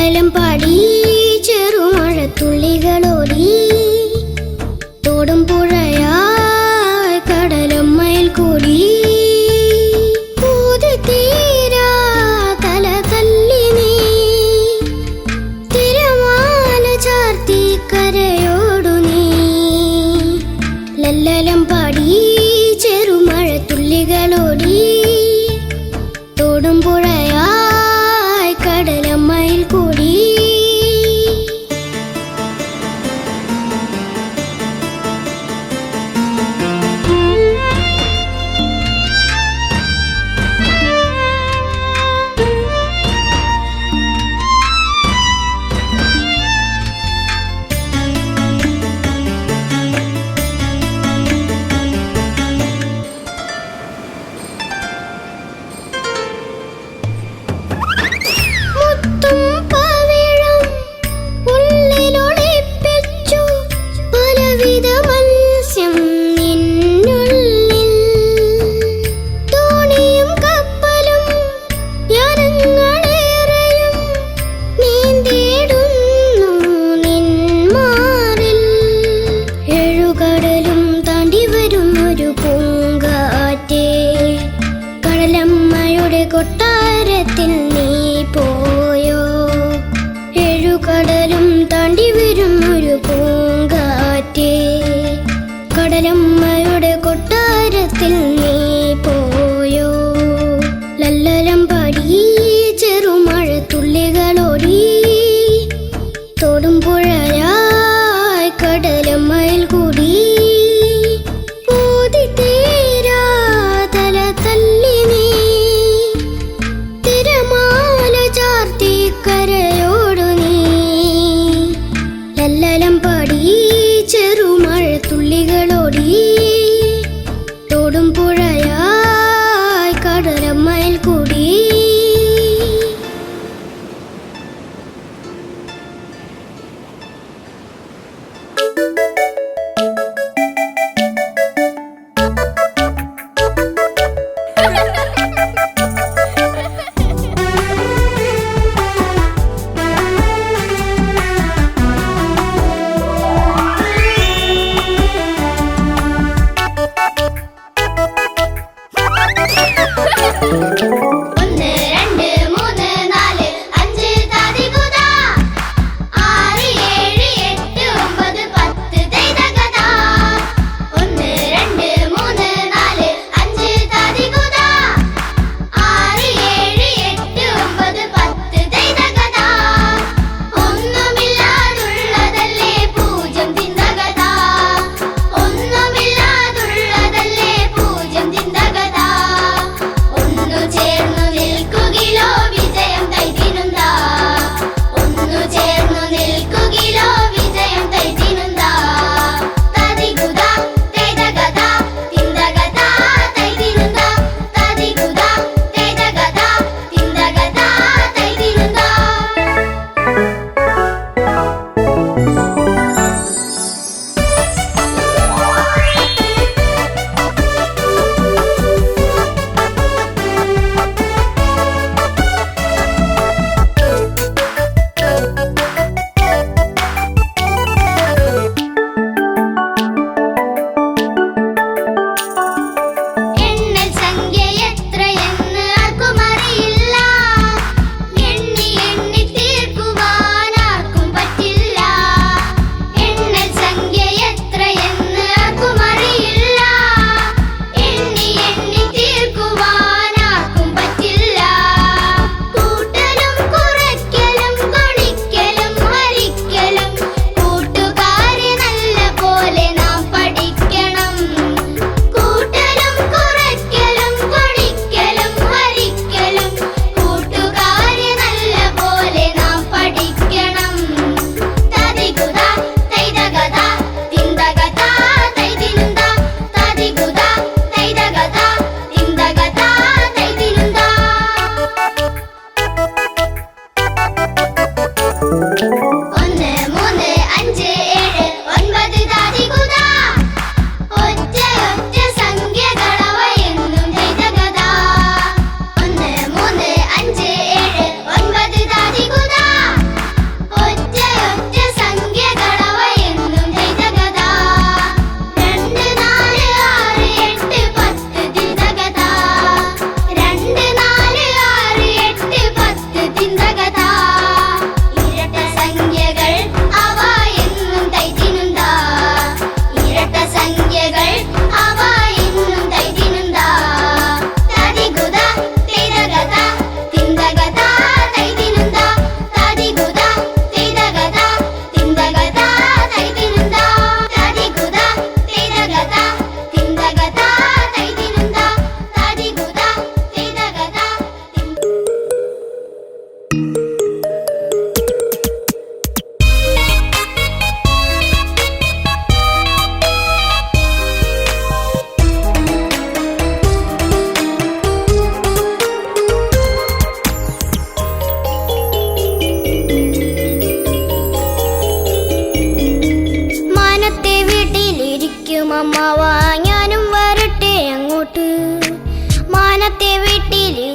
ലല്ലലം പാടി ചെറുമഴത്തുള്ളികളോടി തോടും പുഴയായി കടലും മയിൽ കൂടി തീരാ തല തല്ലി നീ തിരമാല ചാർത്തി കരയോടു നീ ലല്ലലം പാടി ചെറുമഴത്തുള്ളികളോടി തോടും പുഴയായി കടലും മയിൽ കൂടി കൊട്ടാരത്തിൽ നീ പോയോ ഏഴുകടലും താണ്ടി വരും ഒരു പൂങ്കാറ്റേ കടലമ്മയുടെ കൊട്ടാരത്തിൽ നീ പോയോ ലല്ലലം പാടി ചെറുമഴത്തുള്ളികളോടി തോടും പുഴയായി കടലും മയിൽ കൂടി കരയോടു നീ ലല്ലലം പാടി ചെറുമഴത്തുള്ളികളോടി തോടും പുഴയായി കടലും മയിൽ കൂടി ചേർ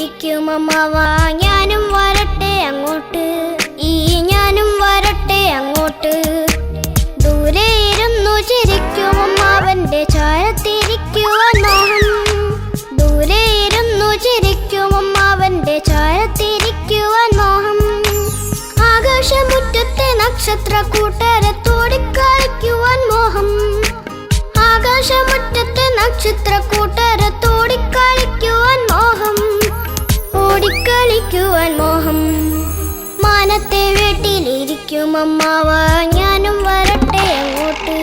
വീട്ടിലിരിക്കും അമ്മാവ ഞാനും വരട്ടെ അങ്ങോട്ട് ഞാനും വരട്ടെ അങ്ങോട്ട് ദൂരെ ഇരുന്നു ചിരിക്കും അമ്മാവന്റെ ചാരത്തിരിക്കുവാൻ മോഹം ദൂരെ ഇരുന്നു ചിരിക്കും അമ്മാവന്റെ ചാരത്തിരിക്കുവാൻ മോഹം ആകാശമുറ്റത്തെ നക്ഷത്ര കൂട്ടരത്തോടിക്കളിക്കുവാൻ മോഹം ആകാശമുറ്റത്തെ നക്ഷത്ര കൂട്ടരത്തോടിക്കളിക്കുവാൻ മോഹം ഓടിക്കളിക്കുവാൻ മോഹം മാനത്തെ വീട്ടിലിരിക്കും അമ്മാവ ഞാനും വരട്ടെ അങ്ങോട്ട്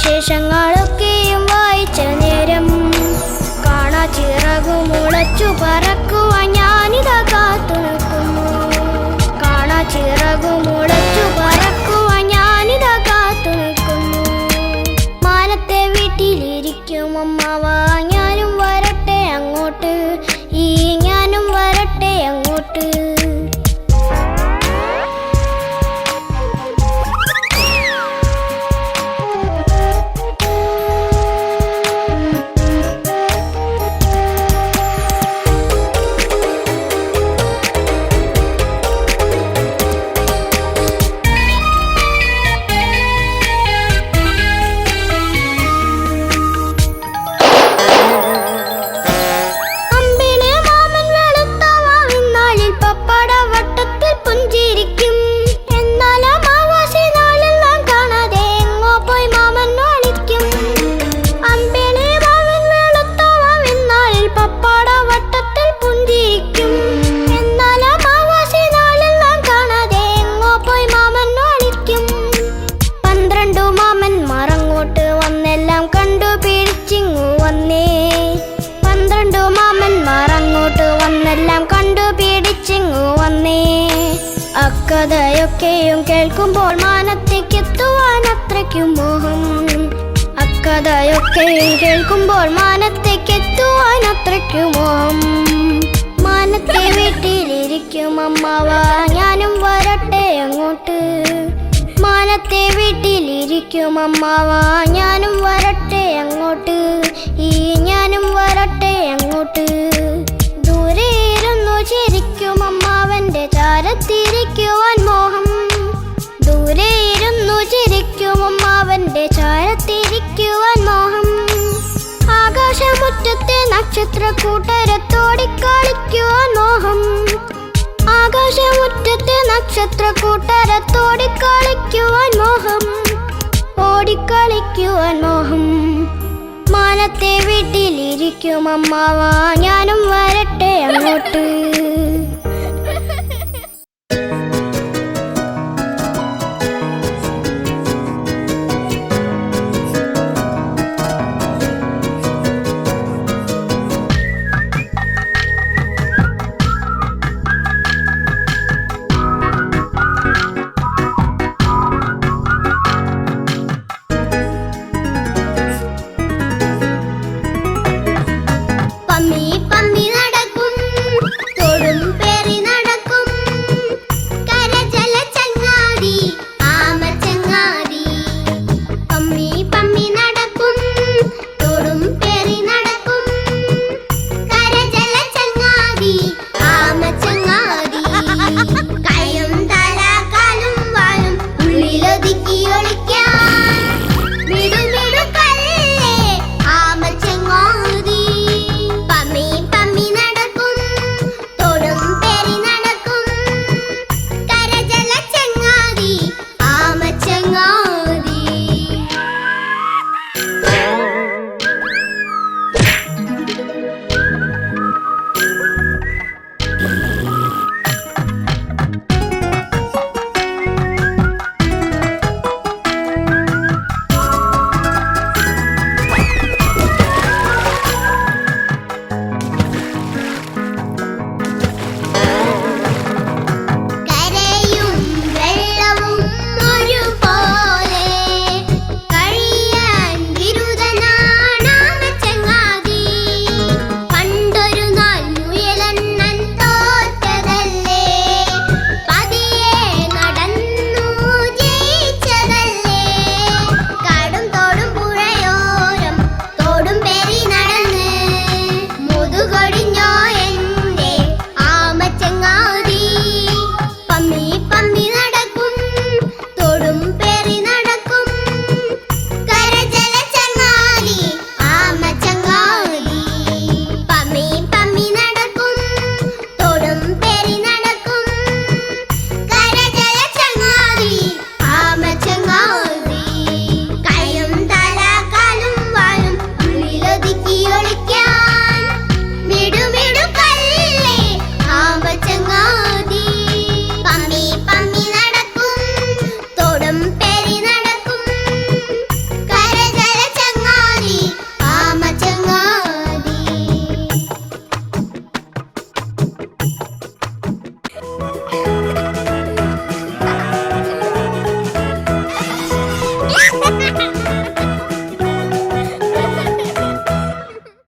വിശേഷങ്ങളൊക്കെയും വായിച്ച നേരം കാണാ ചിറകു മുളച്ചു പറക്കുവാൻ ഞാനിതാ കാത്തു നിൽക്കുന്നു കാണാ ചിറകു മുളച്ചു പറക്കുവാൻ ഞാനിതാ കാത്തു നിൽക്കുന്നു മാനത്തെ വീട്ടിലിരിക്കും അമ്മാവ ഞാനും വരട്ടെ അങ്ങോട്ട് ഞാനും വരട്ടെ അങ്ങോട്ട് അക്കഥയൊക്കെയും കേൾക്കുമ്പോൾ മാനത്തേക്കെത്തുവാൻ അത്രയ്ക്കും മോഹം അക്കഥയൊക്കെയും കേൾക്കുമ്പോൾ മാനത്തേക്കെത്തുവാൻ അത്രയ്ക്കും മോഹം മാനത്തെ വീട്ടിലിരിക്കും അമ്മാവ ഞാനും വരട്ടെ അങ്ങോട്ട് മാനത്തെ വീട്ടിലിരിക്കും അമ്മാവ ഞാനും വരട്ടെ അങ്ങോട്ട് ഞാനും വരട്ടെ അങ്ങോട്ട് ദൂരെ ഇരുന്നു ചിരിക്കും അമ്മാവന്റെ ചാരത്തിരിക്കുവാൻ മോഹം ദൂരെ ഇരുന്നു ചിരിക്കും അമ്മാവന്റെ ചാരത്തിരിക്കുവാൻ മോഹം ആകാശമുറ്റത്തെ നക്ഷത്ര കൂട്ടരത്തോടിക്കളിക്കുവാൻ മോഹം ആകാശമുറ്റത്തെ നക്ഷത്ര കൂട്ടരത്തോടിക്കളിക്കുവാൻ മോഹം ഓടിക്കളിക്കുവാൻ മോഹം മാനത്തെ വീട്ടിലിരിക്കും അമ്മാവ ഞാനും വരട്ടെ അങ്ങോട്ട്